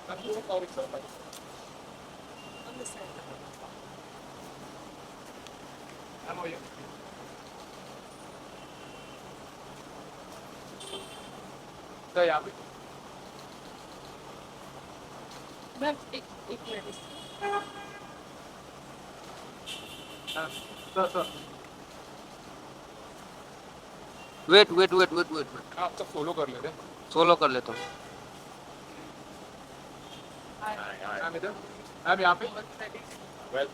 तो यहाँ पे मैम एक मिनट। हाँ, तो wait wait wait wait wait wait आप तो फॉलो कर लेते सोलो कर लेता हूँ। हम इधर हम यहाँ पे वेल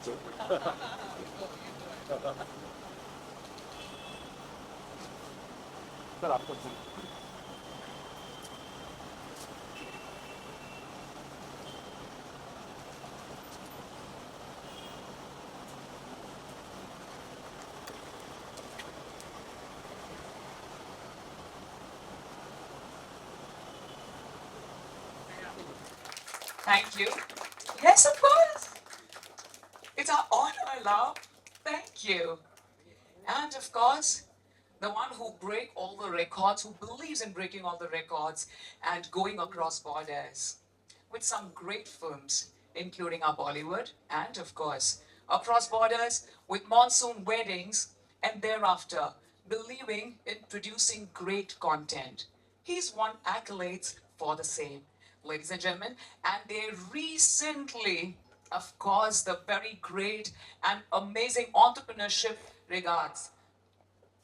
सर आपको Thank you. Yes, of course. It's our honor, love. Thank you. And of course, the one who break all the records, who believes in breaking all the records and going across borders with some great films, including our Bollywood and of course, across borders with monsoon weddings and thereafter believing in producing great content. He's won accolades for the same, ladies and gentlemen, and they recently, of course, the very great and amazing entrepreneurship regards.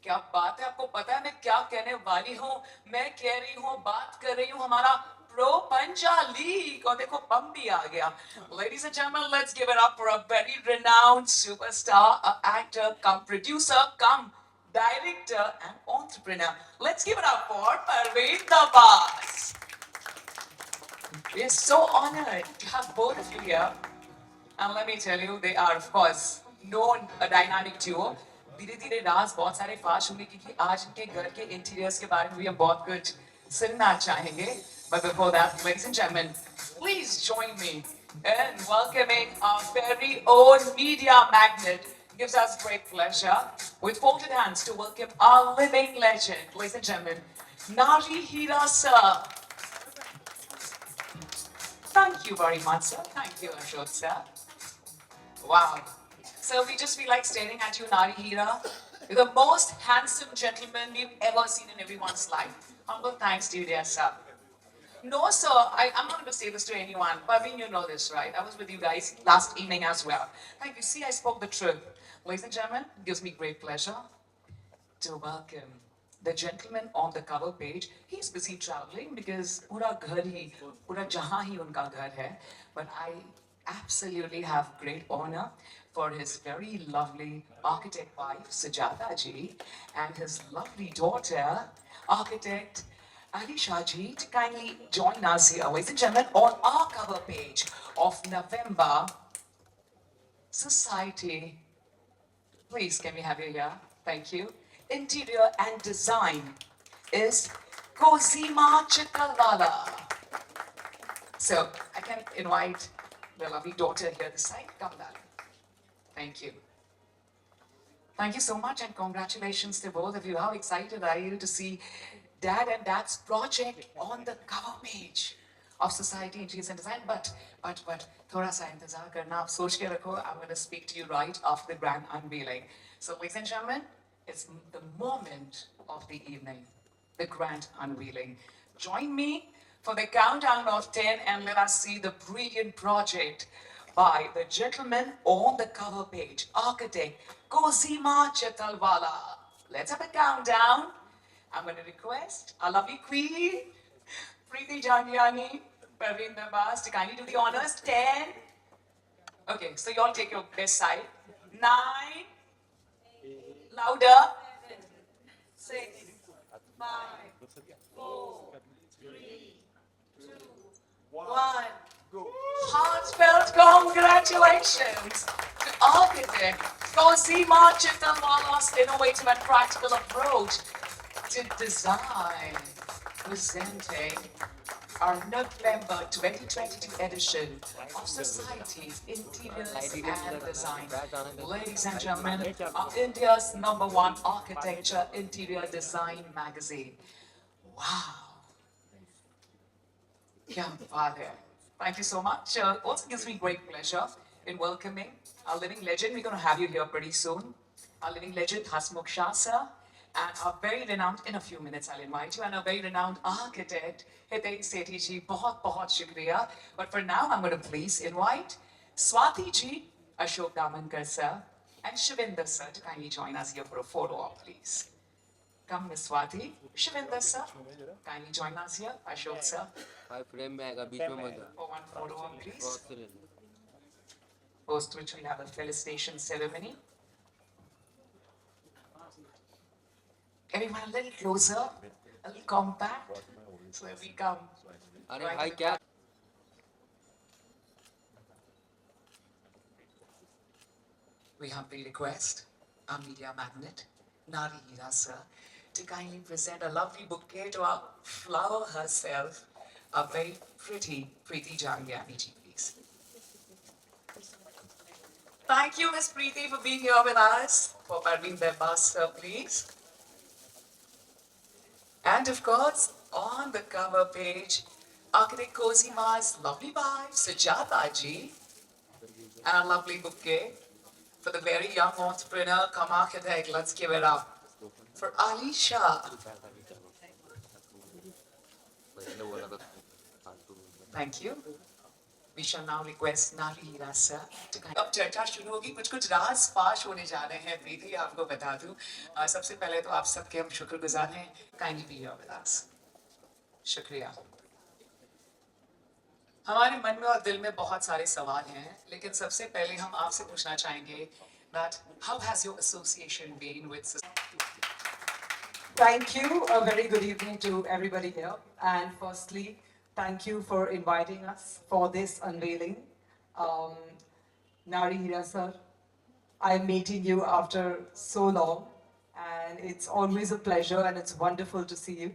क्या बात है, आपको पता है मैं क्या कहने वाली हूँ? मैं कह रही हूँ, बात कर रही हूँ हमारा प्रो पंजाली और देखो बम भी आ गया. Ladies and gentlemen, let's give it up for a very renowned superstar, an actor, come producer, come director and entrepreneur. Let's give it up for Parvin Dabas. We are so honored to have both of you here. And let me tell you, they are, of course, known a dynamic duo. धीरे धीरे राज बहुत सारे फाश होंगे क्योंकि आज इनके घर के इंटीरियर्स के बारे में भी हम बहुत कुछ सुनना चाहेंगे. But before that, ladies and gentlemen, please join me in welcoming our very own media magnet. Gives us great pleasure with folded hands to welcome our living legend, ladies and gentlemen, Nari Hira sir. Thank you very much, sir. Thank you, Ashok sir. Wow. So we just feel like staring at you, Nari Hira. You're the most handsome gentleman we've ever seen in everyone's life. Humble thanks to you, dear sir. No, sir, I'm not going to say this to anyone. Parveen, you know this, right? I was with you guys last evening as well. Thank you. See, I spoke the truth. Ladies and gentlemen, it gives me great pleasure to welcome the gentleman on the cover page. He's busy traveling because pura ghar hi, pura jahan hi unka ghar hai. But I absolutely have great honor for his very lovely architect wife, Sujata ji, and his lovely daughter, architect Alisha ji, to kindly join us here, ladies and gentlemen, on our cover page of November Society. Please, can we have you here? Thank you. Interior and design is Cosima Chitalwala. So I can invite the lovely daughter here this side. Come, darling. Thank you. Thank you so much and congratulations to both of you. How excited are you to see Dad and Dad's project on the cover page of Society Interiors and Design? But, thoda sa intezar karna, aap soch ke rakho, I'm going to speak to you right after the grand unveiling. So, ladies and gentlemen, it's the moment of the evening, the grand unveiling. Join me for the countdown of 10 and let us see the brilliant project by the gentleman on the cover page, architect Cosima Chetalwala. Let's have a countdown. I'm going to request our lovely queen, Preeti Jhangiani, Parvin Dabas, to kindly do the honors. 10. Okay, so you all take your best side. 9. Louder. 6. 5. 4. 3. 2. 1. Heartfelt congratulations to architect Cosima Chitalwala's innovative and practical approach to design, presenting our November 2022 edition of Society's Interiors and Design. Ladies and gentlemen, of India's #1 architecture interior design magazine. Wow. क्या बात है. Thank you so much. Also gives me great pleasure in welcoming our living legend. We're going to have you here pretty soon. Our living legend, Hasmukh Shah sir, and our very renowned, in a few minutes I'll invite you, and our very renowned architect, Hitesh Sethi ji. बहुत shukriya. But for now, I'm going to please invite Swati ji, Ashok Damankar sir, and Shivinder sir to kindly join us here for a photo op, please. Come, Miss Swati. Shivinder sir, kindly join us here. Ashok sir. भाई frame में आएगा बीच में मत For one photo op, please. Cross से ले लो Post which we'll have a felicitation ceremony. Everyone a little closer, a little compact. So here we come. अरे Right भाई with क्या We humbly request our media magnate, Nari Hira sir, to kindly present a lovely bouquet to our flower herself, a very pretty Preeti Jhangiani ji, please. Thank you, Miss Preeti, for being here with us. For Parvin Dabas, sir, please. And of course, on the cover page, Architect Cosima's lovely wife, Sujata ji, and a lovely bouquet for the very young entrepreneur, come architect. Let's give it up for Ali Shah. Thank you. We shall now request Nari Hira sir to kind अब चर्चा शुरू होगी कुछ राज फाश होने जा रहे हैं प्रीति आपको बता दूं सबसे पहले तो आप सबके हम शुक्रगुजार हैं kindly be here with us शुक्रिया हमारे मन में और दिल में बहुत सारे सवाल हैं लेकिन सबसे पहले हम आपसे पूछना चाहेंगे that how has your association been with Thank you. A very good evening to everybody here. And firstly, thank you for inviting us for this unveiling. Nari Hira sir, I'm meeting you after so long, and it's always a pleasure and it's wonderful to see you.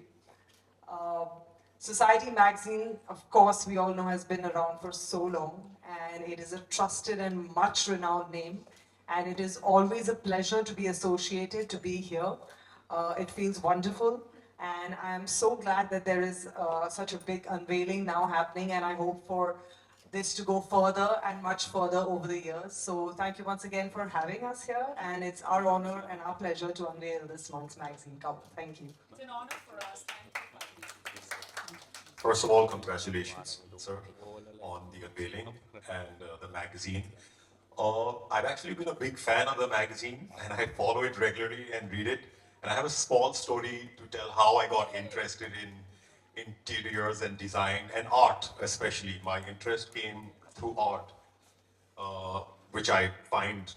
Society magazine, of course, we all know has been around for so long, and it is a trusted and much renowned name. And it is always a pleasure to be associated, to be here. It feels wonderful, and I am so glad that there is such a big unveiling now happening, and I hope for this to go further and much further over the years. So thank you once again for having us here, and it's our honor and our pleasure to unveil this month's magazine cover. Thank you. It's an honor for us. First of all, congratulations, sir, on the unveiling and the magazine. I've actually been a big fan of the magazine, and I follow it regularly and read it. And I have a small story to tell how I got interested in interiors and design and art, especially. My interest came through art, which I find,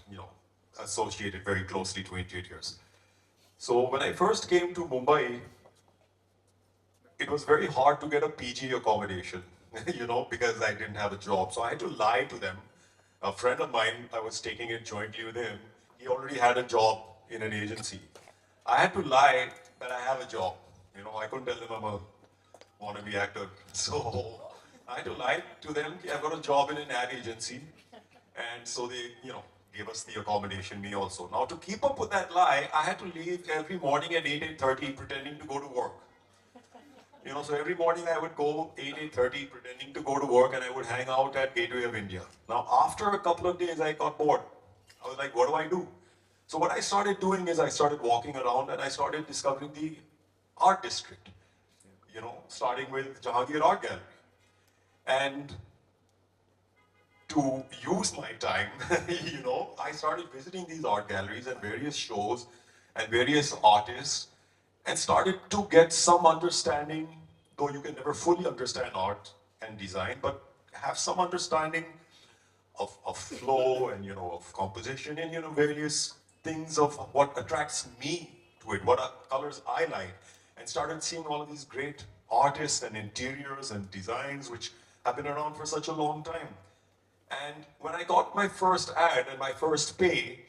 associated very closely to interiors. So when I first came to Mumbai, it was very hard to get a PG accommodation, because I didn't have a job. So I had to lie to them. A friend of mine, I was taking it jointly with him. He already had a job in an agency. I had to lie that I have a job. I couldn't tell them I'm a wannabe actor. So I had to lie to them, I've got a job in an ad agency. And so they, gave us the accommodation, me also. Now to keep up with that lie, I had to leave every morning at 8:30 pretending to go to work. So every morning I would go 8:30 pretending to go to work, and I would hang out at Gateway of India. Now after a couple of days I got bored. I was like, what do I do? So what I started doing is I started walking around and I started discovering the art district, starting with Jahangir Art Gallery. And to use my time, I started visiting these art galleries and various shows and various artists, and started to get some understanding, though you can never fully understand art and design, but have some understanding of flow and, of composition and, various things of what attracts me to it, what colors I like, and started seeing all of these great artists and interiors and designs which have been around for such a long time. And when I got my first ad and my first pay,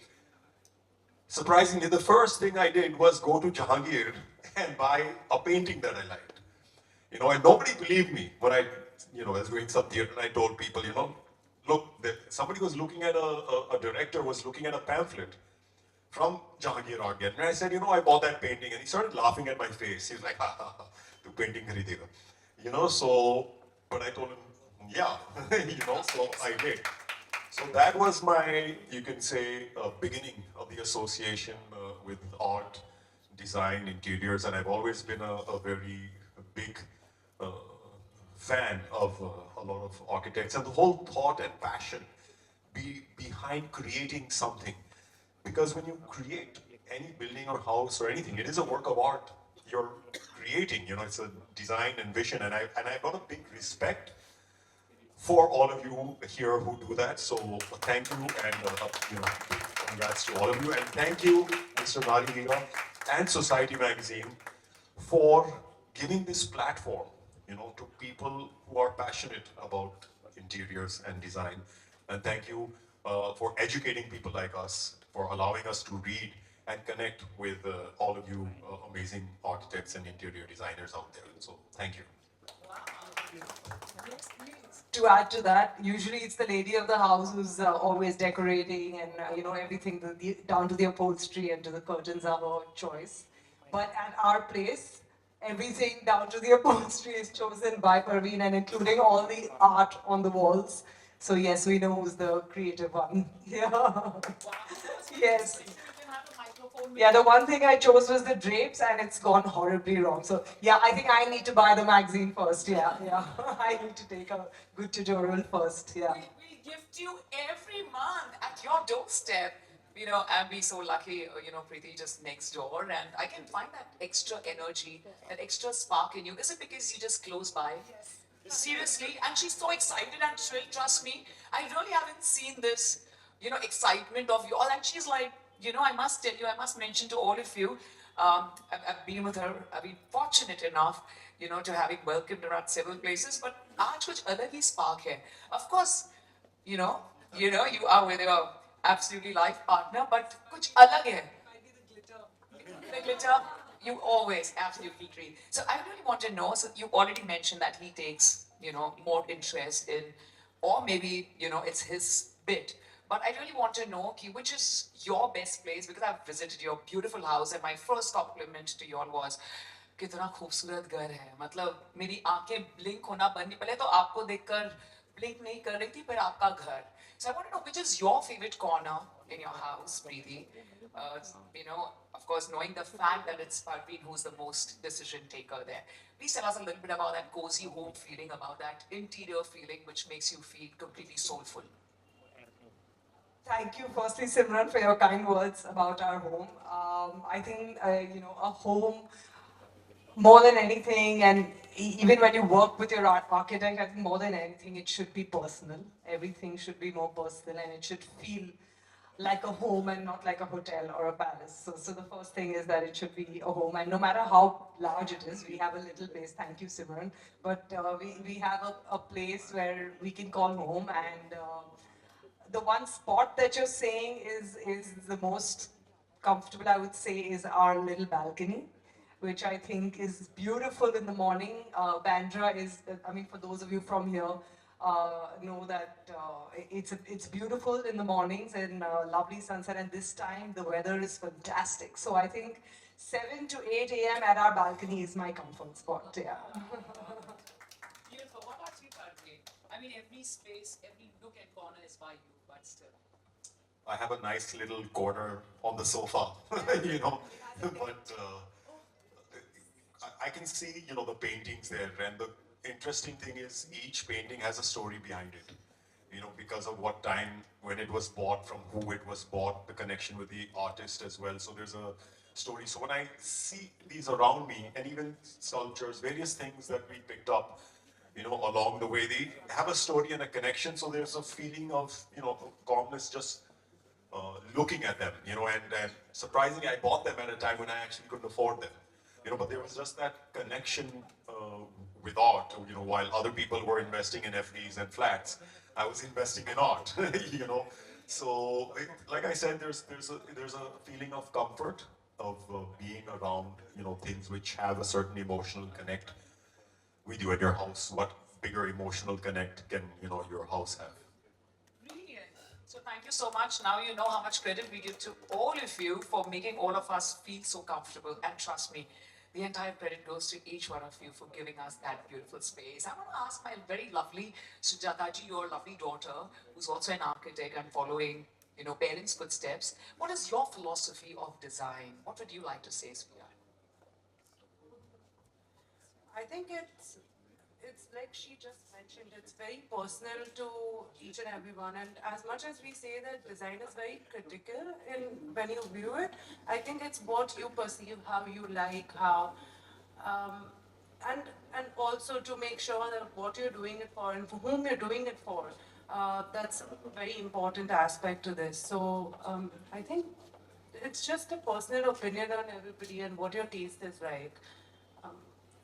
surprisingly, the first thing I did was go to Jahangir and buy a painting that I liked. And nobody believed me when I, was doing some theater, and I told people, look, somebody was looking at a director was looking at a pamphlet from Jahangir Art Gallery. And I said, I bought that painting. And he started laughing at my face. He was like, ha ha ha, tu painting kharidega. So, but I told him, Yeah, so I did. So that was my, you can say, beginning of the association with art, design, interiors, and I've always been a very big uh, fan of a lot of architects and the whole thought and passion behind creating something. Because when you create any building or house or anything, it is a work of art. You're creating, it's a design and vision, and I've got a big respect for all of you here who do that. So thank you, and congrats to all of you, and thank you, Mr. Nariga and Society Magazine, for giving this platform, to people who are passionate about interiors and design. And thank you for educating people like us, for allowing us to read and connect with all of you amazing architects and interior designers out there. So thank you. To add to that, usually it's the lady of the house who's always decorating and everything down to the upholstery and to the curtains are her choice. But at our place, everything down to the upholstery is chosen by Parvin, and including all the art on the walls. So yes, we know who's the creative one. Yeah. Yes. Yeah, the one thing I chose was the drapes, and it's gone horribly wrong. So yeah, I think I need to buy the magazine first. Yeah, yeah. I need to take a good tutorial first. Yeah. We gift you every month at your doorstep. And be so lucky, Preeti just next door, and I can find that extra energy, that extra spark in you. Is it because you just close by? Yes. Seriously, and she's so excited and thrilled. Trust me, I really haven't seen this, excitement of you all. And she's like, I must tell you, I must mention to all of you, I've been with her. I've been fortunate enough, to having welcomed her at several places. But आज कुछ अलग ही spark है. Of course, you know, you are with your absolutely life partner, but कुछ अलग है. The glitter, you always absolutely agree. So I really want to know, so you already mentioned that he takes, more interest in, or maybe, it's his bit. But I really want to know, ki, which is your best place, because I've visited your beautiful house, and my first compliment to you all was, कितना खूबसूरत घर है. मतलब मेरी आंखें blink होना बंद नहीं, पहले तो आपको देखकर blink नहीं कर रही थी, पर आपका घर. So I want to know, which is your favorite corner in your house, Preeti? Of course, knowing the fact that it's Parvin who's the most decision taker there. Please tell us a little bit about that cozy home feeling, about that interior feeling, which makes you feel completely soulful. Thank you, firstly, Simran, for your kind words about our home. I think, a home, more than anything, and even when you work with your architect, I think more than anything, it should be personal. Everything should be more personal, and it should feel like a home and not like a hotel or a palace. So the first thing is that it should be a home, and no matter how large it is, we have a little place. Thank you, Simran. But we have a place where we can call home, and the one spot that you're saying is the most comfortable, I would say, is our little balcony, which I think is beautiful in the morning. Bandra is, I mean, for those of you from here, know that it's beautiful in the mornings and lovely sunset, and this time the weather is fantastic. So I think 7 to 8 a.m. at our balcony is my comfort spot. Yeah. Beautiful. What about you, Parvin? I mean, every space, every nook and corner is by you, but still. I have a nice little corner on the sofa, but I can see, the paintings there, and the interesting thing is each painting has a story behind it, because of what time, when it was bought, from who it was bought, the connection with the artist as well. So there's a story. So when I see these around me, and even sculptures, various things that we picked up, along the way, they have a story and a connection. So there's a feeling of, calmness just looking at them, and surprisingly, I bought them at a time when I actually couldn't afford them, but there was just that connection with art, while other people were investing in FDs and flats, I was investing in art, So, like I said, there's a feeling of comfort of being around, things which have a certain emotional connect with you at your house. What bigger emotional connect can, your house have? Brilliant. So thank you so much. Now you know how much credit we give to all of you for making all of us feel so comfortable. And trust me, The entire credit goes to each one of you for giving us that beautiful space. I want to ask my very lovely Sujataji, your lovely daughter, who's also an architect and following, parents' footsteps. What is your philosophy of design? What would you like to say, Sujata? I think it's like she just mentioned, it's very personal to each and everyone. And as much as we say that design is very critical in when you view it, I think it's what you perceive, how you like, how um, and also to make sure that what you're doing it for and for whom you're doing it for. That's a very important aspect to this. So I think it's just a personal opinion on everybody and what your taste is like.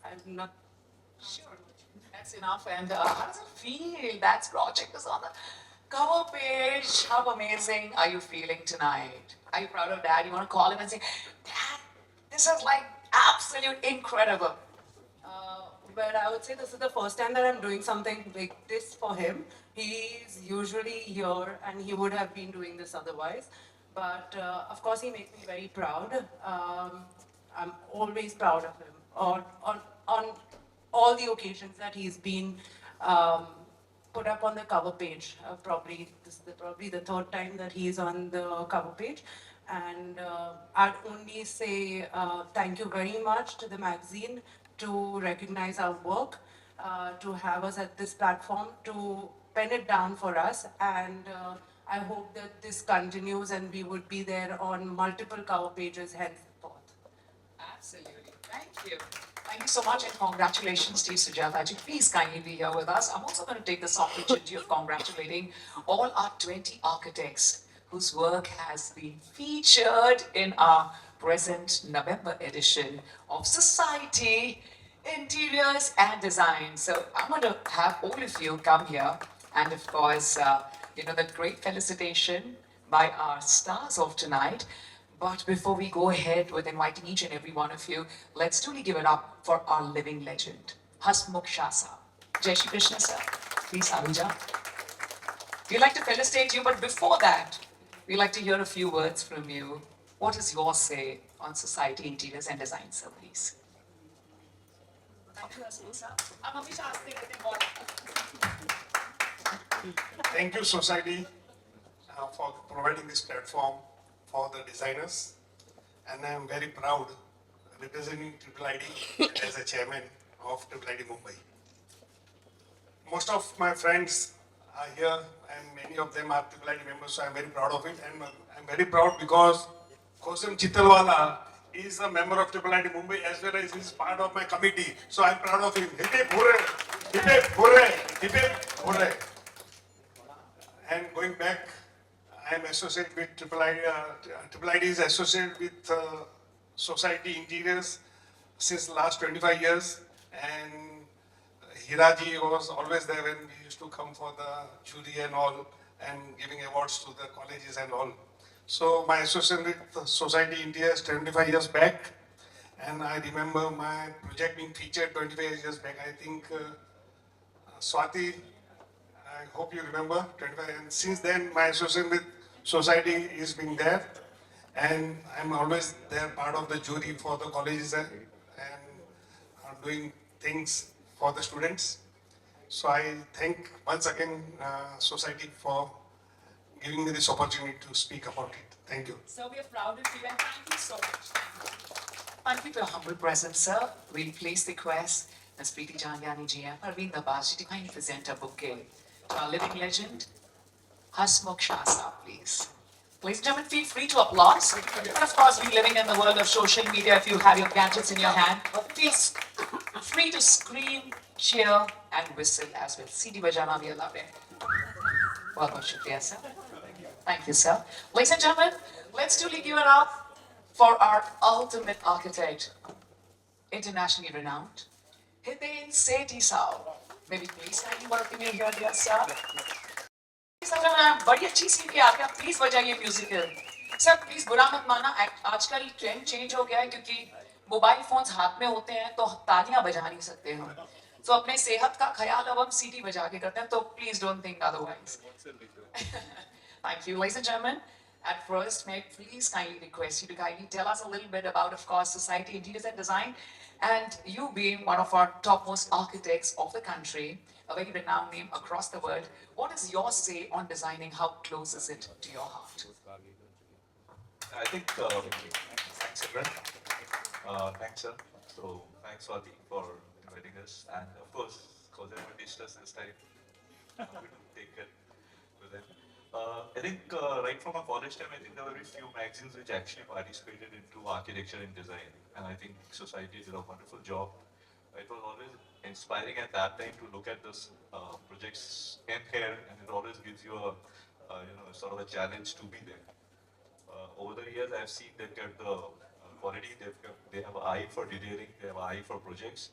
I'm not Sure, that's enough. And how does it feel? That project is on the cover page. How amazing are you feeling tonight? Are you proud of Dad? You want to call him and say, Dad, this is like absolute incredible. But I would say this is the first time that I'm doing something like this for him. He's usually here and he would have been doing this otherwise. But of course, he makes me very proud. I'm always proud of him on all the occasions that he's been put up on the cover page. Probably this is probably the third time that he is on the cover page. And I'd only say thank you very much to the magazine to recognize our work, to have us at this platform, to pen it down for us. And I hope that this continues and we would be there on multiple cover pages henceforth. Absolutely. Thank you. Thank you so much and congratulations to you, Sujataji. Please kindly be here with us. I'm also going to take this opportunity of congratulating all our 20 architects whose work has been featured in our present November edition of Society, Interiors and Design. So I'm going to have all of you come here and of course, the great felicitation by our stars of tonight. But before we go ahead with inviting each and every one of you, let's truly give it up for our living legend, Hasmukh Shah Sahab. Jai Shri Krishna sir, please Aruja. We'd like to felicitate you, but before that, we'd like to hear a few words from you. What is your say on Society, Interiors and Design, sir, please? Thank you, Hasmukh sir. I'm Amisha asking Thank you, Society, for providing this platform for the designers. And I am very proud representing Triple ID as a chairman of Triple ID Mumbai. Most of my friends are here and many of them are Triple ID members, so I am very proud of it. And I'm very proud because Kosam Chittalwala is a member of Triple ID Mumbai as well as he's part of my committee. So I'm proud of him. Hip hip hooray! Hip hip hooray! Hip hip hooray! And going back, I am associated with Triple ID. Triple ID is associated with Society Interiors since the last 25 years. And Hiraji was always there when we used to come for the jury and all, and giving awards to the colleges and all. So my association with Society Interiors 25 years back, and I remember my project being featured 25 years back. I think Swati, I hope you remember, 25, and since then my association with Society is being there, and I'm always there, part of the jury for the colleges and doing things for the students. So I thank once again Society for giving me this opportunity to speak about it. Thank you. So we are proud of you and thank you so much. Thank you for your humble presence, sir. We'll please request Ms. Preeti Jhangiani ji and Parvin Dabas ji to kindly present a bouquet to our living legend, Hasmukh Shah Sahab, please. Ladies and gentlemen, feel free to applaud. And of course, we're living in the world of social media. If you have your gadgets in your hand, feel free to scream, cheer, and whistle as well. CD bajana bhi allowed hai. Bahut shukriya, sir. Thank you, sir. Ladies and gentlemen, let's truly give it up for our ultimate architect, internationally renowned, Hiten Sethi Saab. Maybe please kindly welcome you here, dear sir. बड़ी अच्छी सीढ़ी आ गया, please बजाइए musical sir, please बुरा मत माना, आजकल trend change हो गया है क्योंकि मोबाइल फोन्स हाथ में होते हैं तो तालियां बजा नहीं सकते हम, तो अपने सेहत का ख्याल अब हम सीटी बजा के करते हैं, तो please don't think otherwise. Thank you, ladies and gentlemen. At first, may I please kindly request you to kindly tell us a little bit about, of course, Society Interiors and Design, and you being one of our topmost architects of the country, a very renowned name across the world. What is your say on designing? How close is it to your heart? I think, thanks, Simran. Thanks, sir. So, thanks, Swati, for inviting us. And of course, because everyone ditched us this time, I'm going to take it with them. I think right from our college time, I think there were very few magazines which actually participated into architecture and design. And I think Society did a wonderful job. It was always inspiring at that time to look at those projects in here, and it always gives you a, sort of a challenge to be there. Over the years, I've seen they've kept the quality, they have an eye for detailing, they have an eye for projects.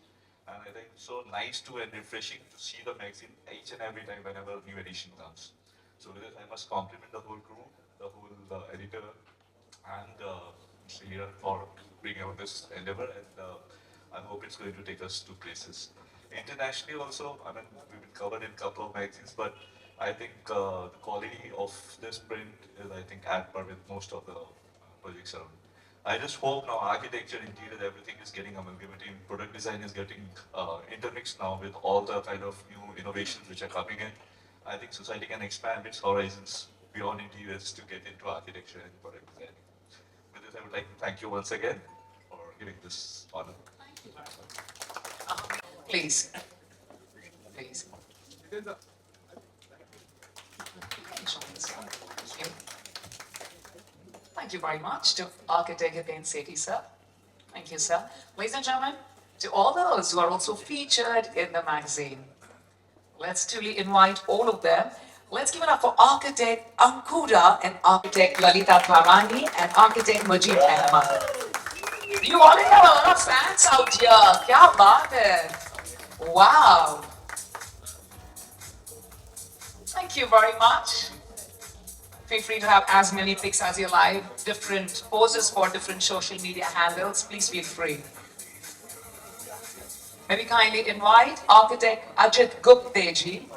And I think it's so nice to and refreshing to see the magazine each and every time whenever a new edition comes. So with this, I must compliment the whole crew, the whole editor, and Mr. Hira for bringing out this endeavor. And I hope it's going to take us to places. Internationally also, I mean, we've been covered in a couple of magazines, but I think the quality of this print is, I think, at par with most of the projects around. I just hope now architecture, interior, everything is getting amalgamated. Product design is getting intermixed now with all the kind of new innovations which are coming in. I think society can expand its horizons beyond interiors to get into architecture and product design. With this, I would like to thank you once again for giving this honor. Please. Please. Thank you. Thank you very much to Architect Hiten Sethi, sir. Thank you, sir. Ladies and gentlemen, to all those who are also featured in the magazine, let's truly invite all of them. Let's give it up for Architect Ankuda and Architect Lalita Tharani and Architect Majid Ahmad. You already have a lot of fans out here. Kya baat hai? Wow. Thank you very much. Feel free to have as many pics as you like, different poses for different social media handles. Please feel free. May we kindly invite Architect Ajit Gupte ji.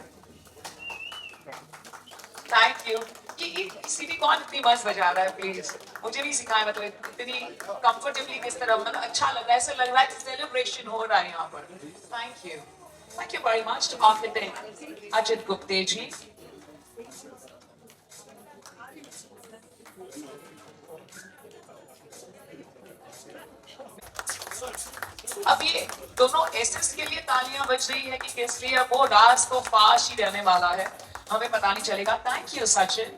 Thank you. ये सीढ़ी कौन इतनी मस्त बजा रहा है please मुझे भी सिखाएं मतलब इतनी कंफर्टेबली किस तरह मतलब अच्छा लग रहा है ऐसा लग रहा है कि सेलिब्रेशन हो रहा है यहाँ पर thank you very much to architect Ajit Gupte ji अब ये दोनों एसेस के लिए तालियां बज रही है कि किस लिए वो राज तो फाश ही रहने वाला है हमें पता नहीं चलेगा thank you Sachin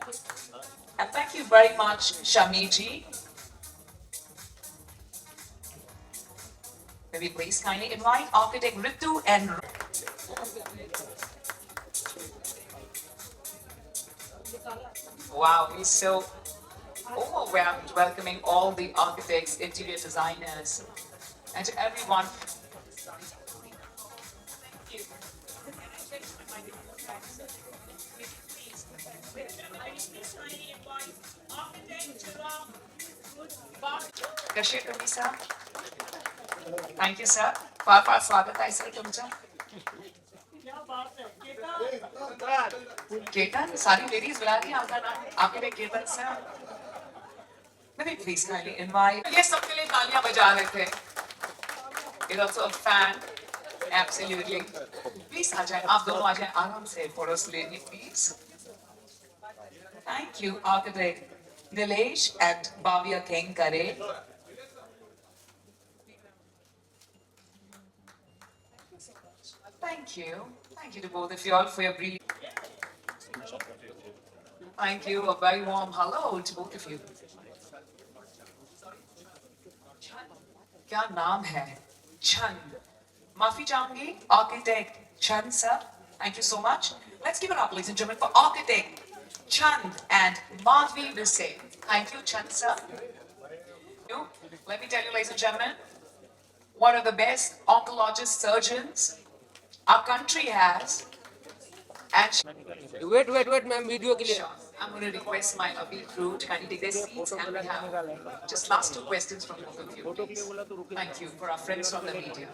and thank you very much Shami ji. May we please kindly invite Architect Ritu and wow, he's so overwhelmed welcoming all the architects, interior designers, and to everyone. कशी आहे तुम्ही सर थँक्यू सर फार फार स्वागत आहे sir तुमचं केतन सारी ladies बुला रही है आपका नाम आपके लिए Ketan sir Maybe please kindly invite ये सबके लिए तालियां बजा रहे थे You're also a fan absolutely please आ जाए आप दोनों आ जाए आराम से फोटोस लेने please Thank you Architect Nilesh and Bhavya Kenkare Thank you to both of you all for your brief. Thank you, a very warm hello to both of you. क्या नाम है? Chand. माफी चाहूंगी, Architect Chand sir. Thank you so much. Let's give it up, ladies and gentlemen, for Architect Chand and Madhvi Vise. Thank you, Chand sir. Let me tell you, ladies and gentlemen, one of the best oncologist surgeons our country has and wait ma'am video के लिए I'm going to request my Abhi crew to kindly take their seats and we have just last two questions from both of you please. Thank you for our friends from the media